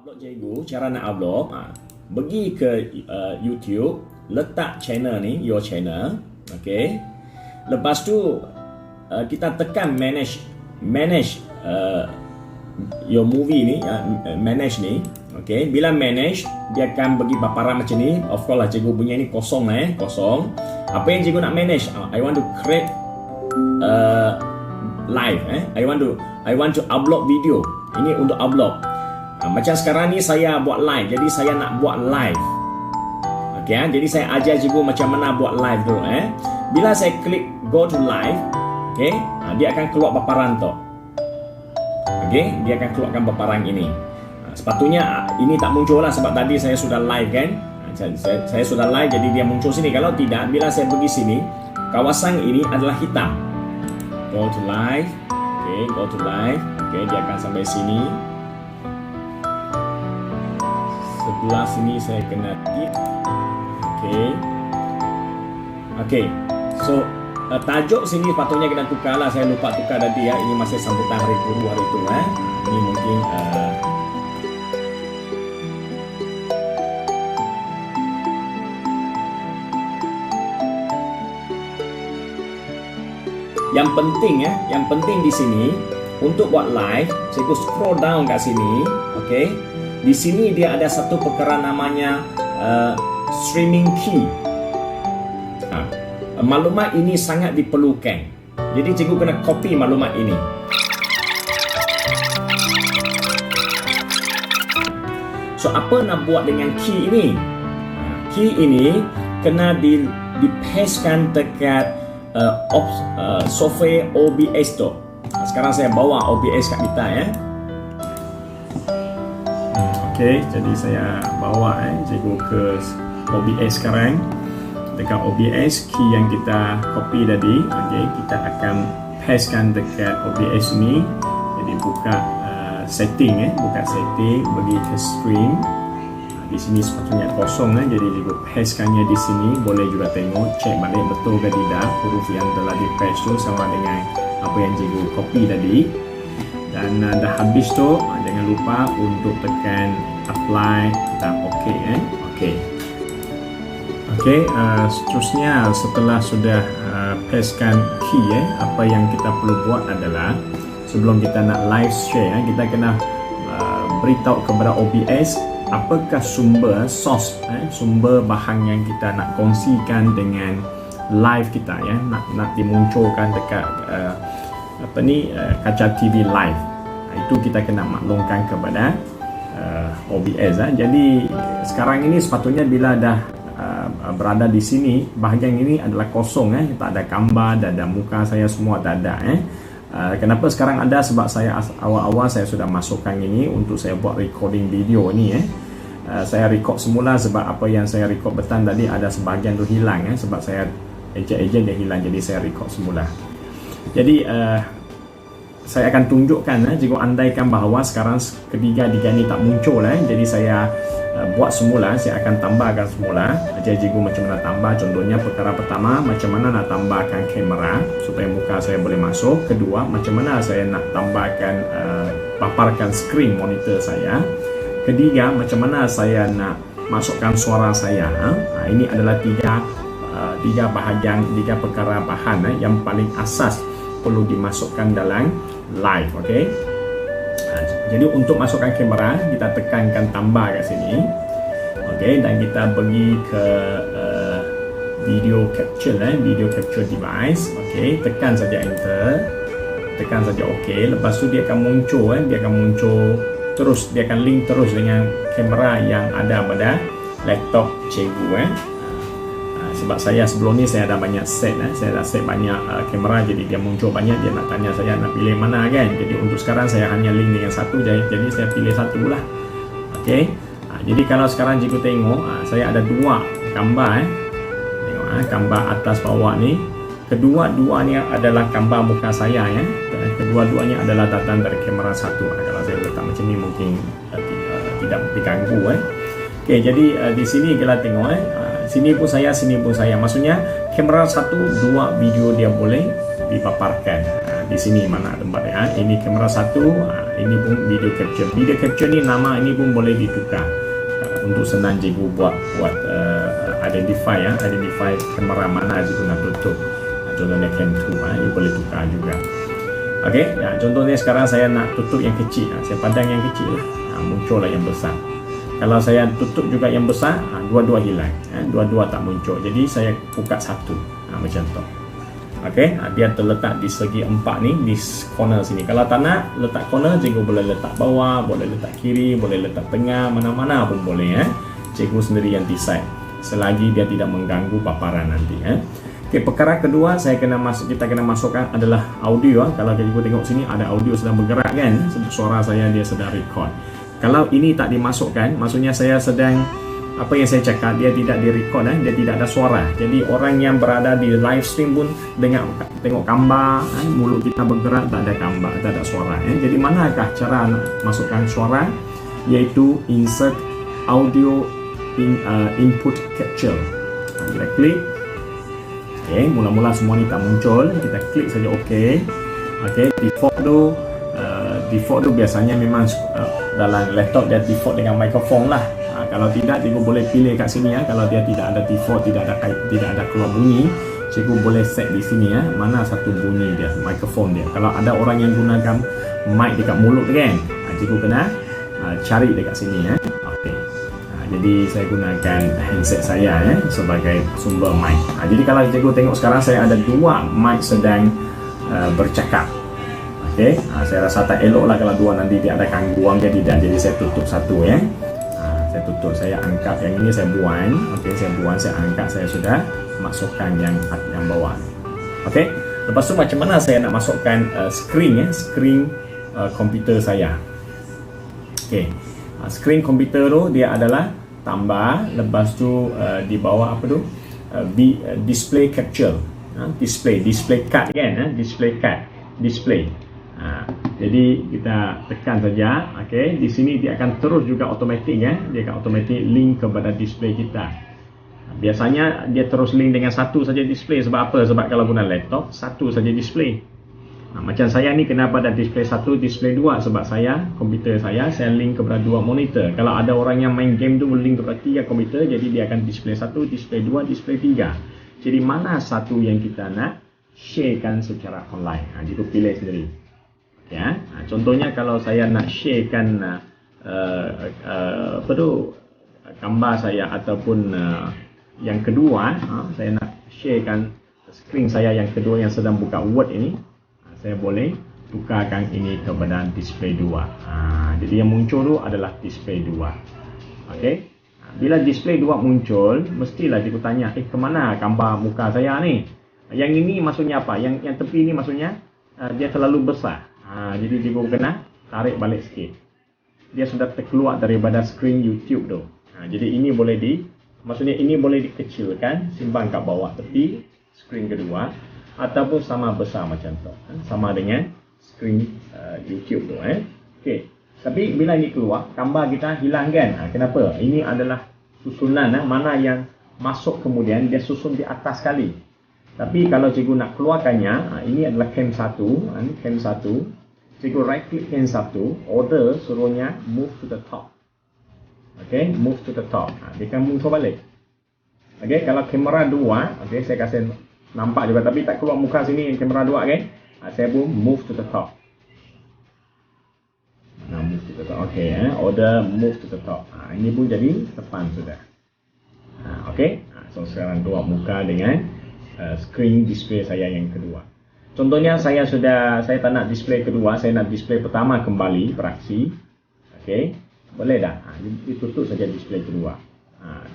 upload cikgu, cara nak upload, pergi ke YouTube, letak channel ni, your channel, okay. Lepas tu kita tekan manage your movie ni, manage ni, okay. Bila manage, dia akan bagi paparan macam ni. Of course lah, cikgu punya ni kosong lah, kosong. Apa yang cikgu nak manage? I want to create live, I want to upload video. Ini untuk upload. Macam sekarang ni saya buat live, jadi saya nak buat live. Okay, jadi saya ajar cikgu macam mana buat live dulu. Bila saya klik go to live, okay, dia akan keluar paparan tu. Okay, dia akan keluarkan paparan ini. Sepatutnya ini tak muncul lah sebab tadi saya sudah live kan. Saya sudah live, jadi dia muncul sini. Kalau tidak, bila saya pergi sini, kawasan ini adalah hitam. Go to live, okay, go to live, okay, dia akan sampai sini. Sebelah sini saya kena tip. Okay, so tajuk sini patutnya kita tukar lah. Saya lupa tukar tadi ya. Ini masih sambutan hari guru hari itu. Ini mungkin yang penting di sini untuk buat live, saya scroll down kat sini, okay. Di sini dia ada satu perkara namanya streaming key. Maklumat ini sangat diperlukan. Jadi cikgu kena copy maklumat ini. So apa nak buat dengan key ini? Key ini kena dipastekan dekat software OBS tu. Sekarang saya bawa OBS kat kita ya. Okay, jadi saya bawa cikgu ke OBS sekarang. Dekat OBS, key yang kita copy tadi, okay, kita akan pastekan dekat OBS ni. Jadi buka setting, buka setting, pergi ke stream. Di sini sepatutnya kosong, jadi cikgu pastekannya di sini. Boleh juga tengok, cek balik betul ke tidak huruf yang telah di paste tu sama dengan apa yang cikgu copy tadi. Dan dah habis tu, jangan lupa untuk tekan apply dan okay. Seterusnya setelah sudah pastekan key, apa yang kita perlu buat adalah sebelum kita nak live share, kita kena beritahu kepada OBS apakah sumber source, sumber bahan yang kita nak kongsikan dengan live kita nak dimunculkan dekat kaca TV live. Itu kita kena maklumkan kepada OBS. Jadi sekarang ini sepatutnya bila dah berada di sini, bahagian ini adalah kosong, tak ada gambar, tak ada muka saya, semua tak ada. Kenapa sekarang ada? Sebab saya awal-awal saya sudah masukkan ini untuk saya buat recording video ni. Saya record semula sebab apa yang saya record petang tadi ada sebahagian tu hilang, sebab saya ejen dia hilang, jadi saya record semula. Jadi saya akan tunjukkan, jika andaikan bahawa sekarang ketiga-tiga ni tak muncul, jadi saya buat semula, saya akan tambahkan semula. Ajar cikgu macam mana tambah. Contohnya perkara pertama, macam mana nak tambahkan kamera supaya muka saya boleh masuk. Kedua, macam mana saya nak tambahkan paparkan skrin monitor saya. Ketiga, macam mana saya nak masukkan suara saya. Ini adalah tiga bahagian, tiga perkara bahan yang paling asas perlu dimasukkan dalam live. Okay. Jadi untuk masukkan kamera, kita tekankan tambah kat sini. Okay, dan kita pergi ke video capture device. Okay, tekan saja enter, tekan saja OK. Lepas tu dia akan muncul, terus, dia akan link terus dengan kamera yang ada pada laptop cikgu. Sebab saya sebelum ni saya ada banyak set, saya dah set banyak kamera, jadi dia muncul banyak, dia nak tanya saya nak pilih mana kan. Jadi untuk sekarang saya hanya link dengan satu, jadi saya pilih satu lah. Okay. Jadi kalau sekarang cikgu tengok, saya ada dua gambar. Tengok gambar atas bawah ni. Kedua-duanya adalah gambar muka saya Kedua-duanya adalah datang dari kamera satu. Kalau saya letak macam ni mungkin tidak diganggu. Okay, jadi di sini kita tengok sini pun saya, maksudnya kamera satu, dua video dia boleh dipaparkan. Di sini mana tempat ini kamera satu, ini pun video capture. Video capture ni nama ini pun boleh ditukar untuk senang cikgu buat identify kamera mana cikgu nak tutup. Contohnya cam 2 ini boleh tukar juga. Okey, contohnya sekarang saya nak tutup yang kecil, saya padang yang kecil, muncullah yang besar. Kalau saya tutup juga yang besar, dua-dua hilang, dua-dua tak muncul. Jadi saya buka satu, macam tu. Okey, dia terletak di segi 4 ni, di corner sini. Kalau tak nak letak corner, cikgu boleh letak bawah, boleh letak kiri, boleh letak tengah, mana-mana pun boleh. Cikgu sendiri yang decide, selagi dia tidak mengganggu paparan nanti. Okey, perkara kedua kita kena masukkan adalah audio. Kalau cikgu tengok sini ada audio sedang bergerak kan, suara saya dia sedang record. Kalau ini tak dimasukkan, maksudnya saya sedang apa yang saya cakap dia tidak direkod, dia tidak ada suara. Jadi orang yang berada di live stream pun tengok gambar, mulut kita bergerak, tak ada gambar, tak ada suara. Jadi manakah cara nak masukkan suara? Iaitu insert audio input capture. Kita klik. Okay, mula-mula semua ni tak muncul, kita klik saja OK. Okay, default tu biasanya memang dalam laptop dia default dengan mikrofon lah. Kalau tidak, cikgu boleh pilih kat sini kalau dia tidak ada default, tidak ada keluar bunyi, cikgu boleh set di sini mana satu bunyi dia, mikrofon dia. Kalau ada orang yang gunakan mic dekat mulut kan, cikgu kena cari dekat sini Okey. Jadi saya gunakan handset saya sebagai sumber mic. Jadi kalau cikgu tengok sekarang saya ada dua mic sedang bercakap. Okey, saya rasa tak elok lah kalau dua nanti dia ada gangguan, dia tidak. Jadi saya tutup satu saya tutup, saya angkat yang ini, saya buang. Okey, saya buang, saya angkat, saya sudah masukkan yang bawah. Okey, lepas tu macam mana saya nak masukkan screen komputer saya. Okey, screen komputer tu dia adalah tambah, lepas tu di bawah apa tu, display capture, display card kan, display. Jadi kita tekan saja. Okey, di sini dia akan terus juga automatik dia akan automatik link kepada display kita. Biasanya dia terus link dengan satu saja display. Sebab apa? Sebab kalau guna laptop satu saja display. Macam saya ni kenapa ada display 1, display 2? Sebab komputer saya link kepada 2 monitor. Kalau ada orang yang main game tu link kepada 3 komputer, jadi dia akan display 1, display 2, display 3. Jadi mana satu yang kita nak sharekan secara online? Cikgu pilih sendiri. Contohnya kalau saya nak sharekan gambar saya ataupun yang kedua, saya nak sharekan screen saya yang kedua yang sedang buka Word ini, saya boleh tukarkan ini kepada display 2. Jadi yang muncul tu adalah display 2. Okey. Bila display 2 muncul, mestilah cikgu tanya, kemana gambar muka saya ni? Yang ini maksudnya apa? Yang tepi ni maksudnya dia terlalu besar. Jadi cikgu kena tarik balik sikit. Dia sudah terkeluar daripada screen YouTube tu. Jadi ini boleh maksudnya ini boleh dikecilkan, simpan kat bawah tepi screen kedua, ataupun sama besar macam tu, sama dengan screen YouTube tu. Okey. Tapi bila ini keluar, gambar kita hilang kan? Kenapa? Ini adalah susunan mana yang masuk kemudian dia susun di atas sekali. Tapi kalau cikgu nak keluarkannya, ini adalah cam 1, cam 1. Cikgu right click cam 1, order suruhnya move to the top. Okay, move to the top. Dia akan muncul balik. Okay, kalau kamera 2, okay, saya kasih nampak juga tapi tak keluar muka sini kamera 2 kan. Saya pun move to the top. Move to the top. Okay, order move to the top. Ini pun jadi depan sudah. Okay, so sekarang keluar muka dengan screen display saya yang kedua. Contohnya saya tak nak display kedua, saya nak display pertama kembali beraksi. Okey, boleh dah. Ditutup saja display kedua.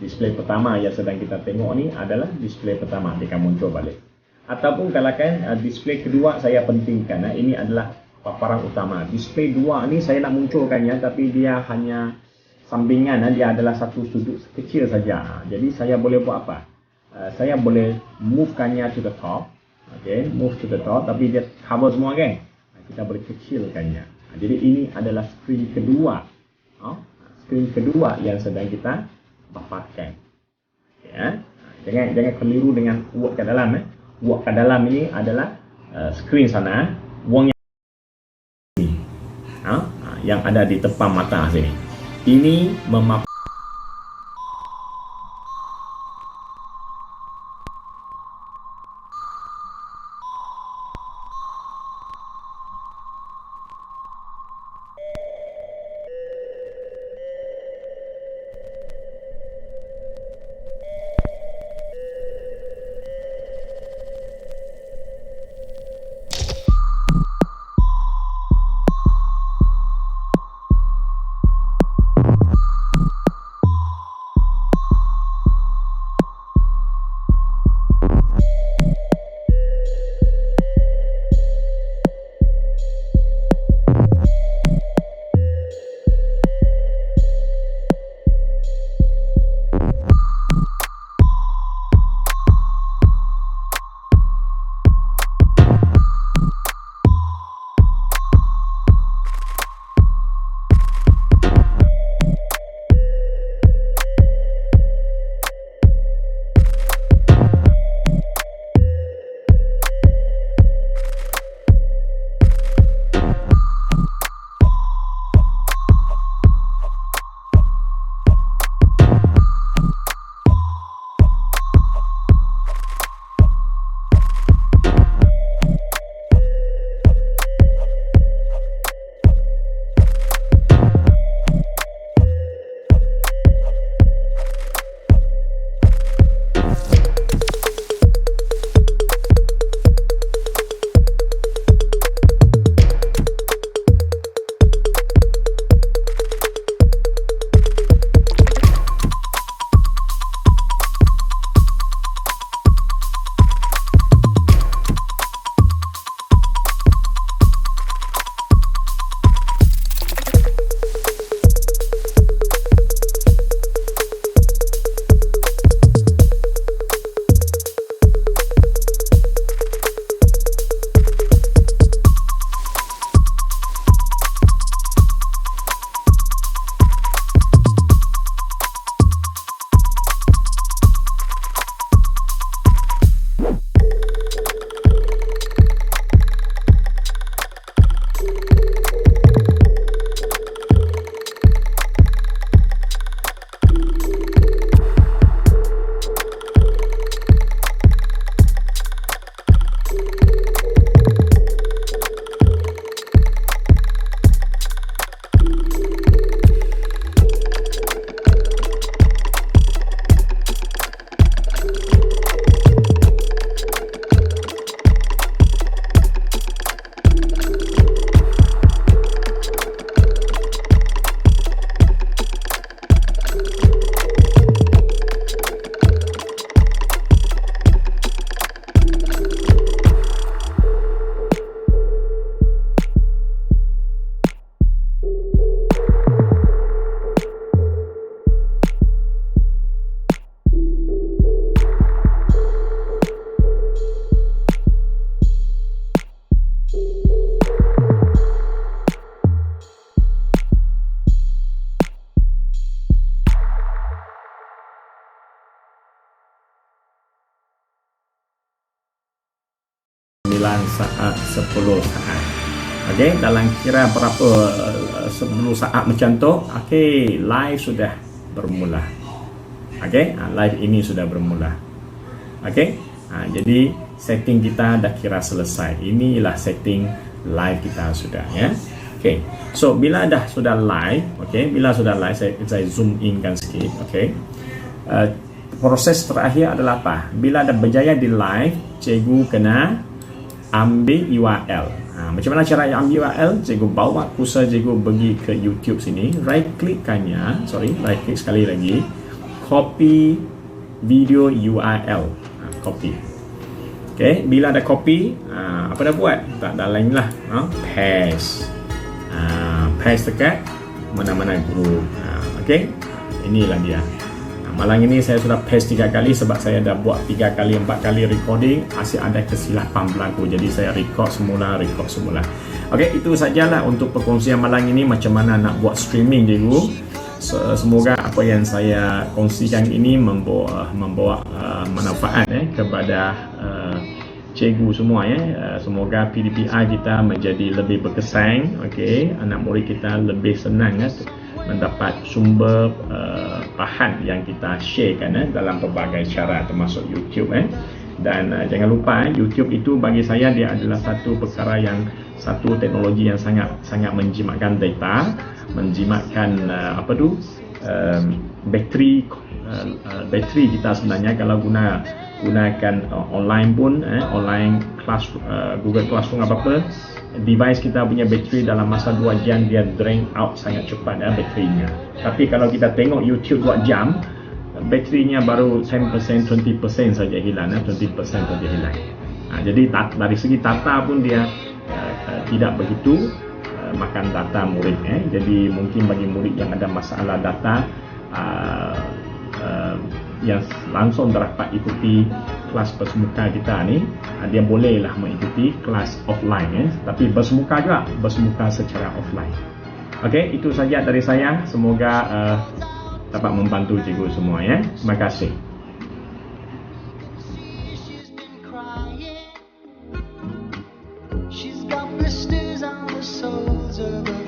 Display pertama yang sedang kita tengok ni adalah display pertama, dia akan muncul balik. Ataupun kalau display kedua saya pentingkan, ini adalah paparan utama. Display 2 ni saya nak munculkannya tapi dia hanya sambingan, dia adalah satu sudut kecil saja. Jadi saya boleh buat apa? Saya boleh move-kannya to the top. Okay, move to the top, tapi dia cover semua kan? Kita boleh kecilkannya. Jadi ini adalah screen kedua. Screen kedua yang sedang kita paparkan. Jangan keliru dengan Word kat dalam. Word kat dalam ini adalah screen sana. wang yang ada di depan mata sini. Ini memapar saat 10 saat. Okey, dalam kira berapa 10 saat macam tu, okey, live sudah bermula. Okey, live ini sudah bermula. Okey, jadi setting kita dah kira selesai. Inilah setting live kita sudah, ya. Okey, so bila dah sudah live, okey, bila sudah live, saya zoom in kan sikit. Okey, proses terakhir adalah apa? Bila dah berjaya di live, cikgu kena ambil URL. Macam mana cara ambil URL? Cikgu bawa kursor cikgu pergi ke YouTube sini, right klikkannya, right klik sekali lagi, copy video URL, copy. Okay, bila ada copy, apa dah buat? Tak ada lain lah, paste, paste dekat mana-mana group. Okay, inilah dia. Malam ini saya sudah paste 3 kali sebab saya dah buat 3 kali 4 kali recording, asyik ada kesilapan berlaku, jadi saya record semula. Okey, itu sajalah untuk perkongsian malam ini, macam mana nak buat streaming cikgu. Semoga apa yang saya kongsikan ini membawa manfaat kepada cikgu semua ya. Semoga PDPI kita menjadi lebih berkesan, okey, anak murid kita lebih senang ya mendapat sumber bahan yang kita sharekan dalam pelbagai cara termasuk YouTube dan jangan lupa YouTube itu bagi saya dia adalah satu perkara yang satu teknologi yang sangat menjimatkan data, menjimatkan bateri kita sebenarnya. Kalau gunakan online pun online class, Google Classroom apa device kita punya bateri dalam masa 2 jam dia drain out sangat cepat baterinya. Tapi kalau kita tengok YouTube 2 jam, baterinya baru 10%, 20% saja hilang, 20% saja hilang. Jadi dari segi data pun dia tidak begitu makan data murid. Jadi mungkin bagi murid yang ada masalah data yang langsung dapat ikuti kelas bersemuka kita ni, dia bolehlah mengikuti kelas offline tapi bersemuka juga, bersemuka secara offline. Okey, itu saja dari saya. Semoga dapat membantu cikgu semua ya. Terima kasih. She's got blisters on the soles of her